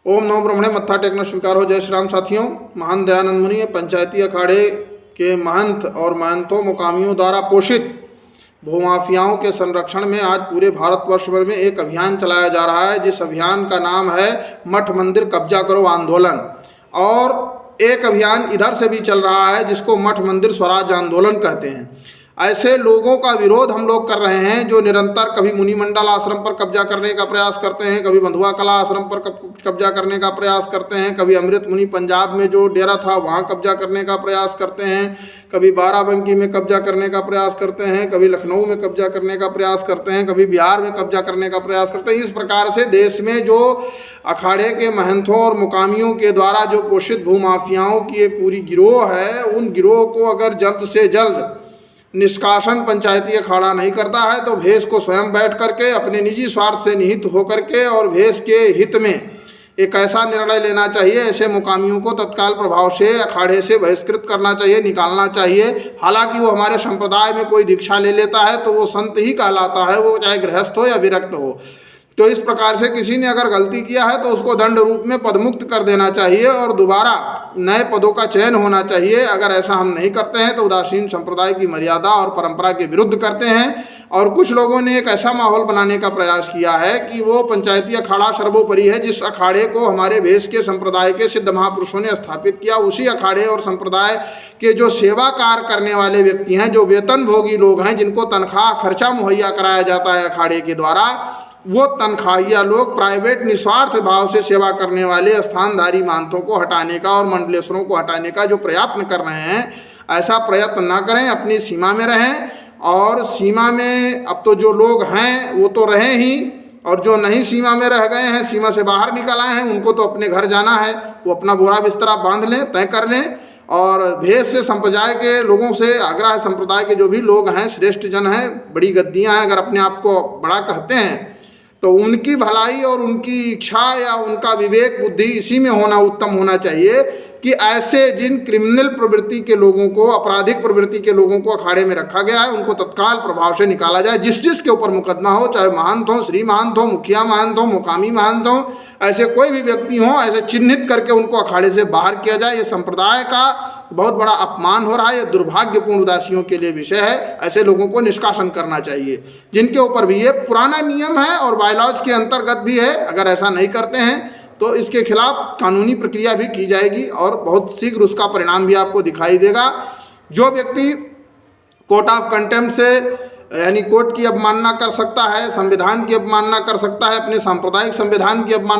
ओम नमो ब्रह्मणे मत्था टेकना स्वीकार हो। जय श्री राम साथियों। महान दयानंद मुनि पंचायती अखाड़े के महंत और महंतों मुकामियों द्वारा पोषित भूमाफियाओं के संरक्षण में आज पूरे भारतवर्ष भर में एक अभियान चलाया जा रहा है, जिस अभियान का नाम है मठ मंदिर कब्जा करो आंदोलन। और एक अभियान इधर से भी चल रहा है जिसको मठ मंदिर स्वराज आंदोलन कहते हैं। ऐसे लोगों का विरोध हम लोग कर रहे हैं जो निरंतर कभी मुनिमंडल आश्रम पर कब्जा करने का प्रयास करते हैं, कभी बंधुआ कला आश्रम पर कब्जा करने का प्रयास करते हैं, कभी अमृत मुनि पंजाब में जो डेरा था वहाँ कब्जा करने का प्रयास करते हैं, कभी बाराबंकी में कब्जा करने का प्रयास करते हैं, कभी लखनऊ में कब्जा करने का प्रयास करते हैं, कभी बिहार में कब्जा करने का प्रयास करते हैं। इस प्रकार से देश में जो अखाड़े के महंतों और मुकामियों के द्वारा जो पोषित भूमाफियाओं की एक पूरी गिरोह है, उन गिरोह को अगर जल्द से जल्द निष्कासन पंचायती अखाड़ा नहीं करता है तो भेष को स्वयं बैठ करके अपने निजी स्वार्थ से निहित होकर के और भेष के हित में एक ऐसा निर्णय लेना चाहिए, ऐसे मुकामियों को तत्काल प्रभाव से अखाड़े से बहिष्कृत करना चाहिए, निकालना चाहिए। हालांकि वो हमारे संप्रदाय में कोई दीक्षा ले लेता है तो वो संत ही कहलाता है, वो चाहे गृहस्थ हो या विरक्त हो। तो इस प्रकार से किसी ने अगर गलती किया है तो उसको दंड रूप में पदमुक्त कर देना चाहिए और दोबारा नए पदों का चयन होना चाहिए। अगर ऐसा हम नहीं करते हैं तो उदासीन संप्रदाय की मर्यादा और परंपरा के विरुद्ध करते हैं। और कुछ लोगों ने एक ऐसा माहौल बनाने का प्रयास किया है कि वो पंचायती अखाड़ा सर्वोपरि है। जिस अखाड़े को हमारे भेष के संप्रदाय के सिद्ध महापुरुषों ने स्थापित किया, उसी अखाड़े और संप्रदाय के जो सेवा कार्य करने वाले व्यक्ति हैं, जो वेतन भोगी लोग हैं, जिनको तनख्वाह खर्चा मुहैया कराया जाता है अखाड़े के द्वारा, वो तनख्वाहिया लोग प्राइवेट निस्वार्थ भाव से सेवा करने वाले स्थानधारी महंतों को हटाने का और मंडलेश्वरों को हटाने का जो प्रयत्न कर रहे हैं, ऐसा प्रयत्न ना करें, अपनी सीमा में रहें। और सीमा में अब तो जो लोग हैं वो तो रहें ही, और जो नहीं सीमा में रह गए हैं, सीमा से बाहर निकल आए हैं, उनको तो अपने घर जाना है। वो अपना बोरा बिस्तरा बांध लें, तय कर लें। और भेष से संप्रदाय के लोगों से आग्रह है, संप्रदाय के जो भी लोग हैं, श्रेष्ठ जन हैं, बड़ी गद्दियाँ हैं, अगर अपने आप को बड़ा कहते हैं तो उनकी भलाई और उनकी इच्छा या उनका विवेक बुद्धि इसी में होना उत्तम होना चाहिए कि ऐसे जिन क्रिमिनल प्रवृत्ति के लोगों को, आपराधिक प्रवृत्ति के लोगों को अखाड़े में रखा गया है, उनको तत्काल प्रभाव से निकाला जाए। जिस जिस के ऊपर मुकदमा हो, चाहे महंत हो, श्री महंत हो, मुखिया महंत हो, मुकामी महंत हो, ऐसे कोई भी व्यक्ति हो, ऐसे चिन्हित करके उनको अखाड़े से बाहर किया जाए। ये संप्रदाय का बहुत बड़ा अपमान हो रहा है, ये दुर्भाग्यपूर्ण उदासियों के लिए विषय है। ऐसे लोगों को निष्कासन करना चाहिए, जिनके ऊपर भी ये पुराना नियम है और बायलॉज के अंतर्गत भी है। अगर ऐसा नहीं करते हैं तो इसके खिलाफ कानूनी प्रक्रिया भी की जाएगी और बहुत शीघ्र उसका परिणाम भी आपको दिखाई देगा। जो व्यक्ति कोर्ट ऑफ कंटेम्प्ट से यानी कोर्ट की अवमानना कर सकता है, संविधान की अवमानना कर सकता है, अपने सांप्रदायिक संविधान की अवमानना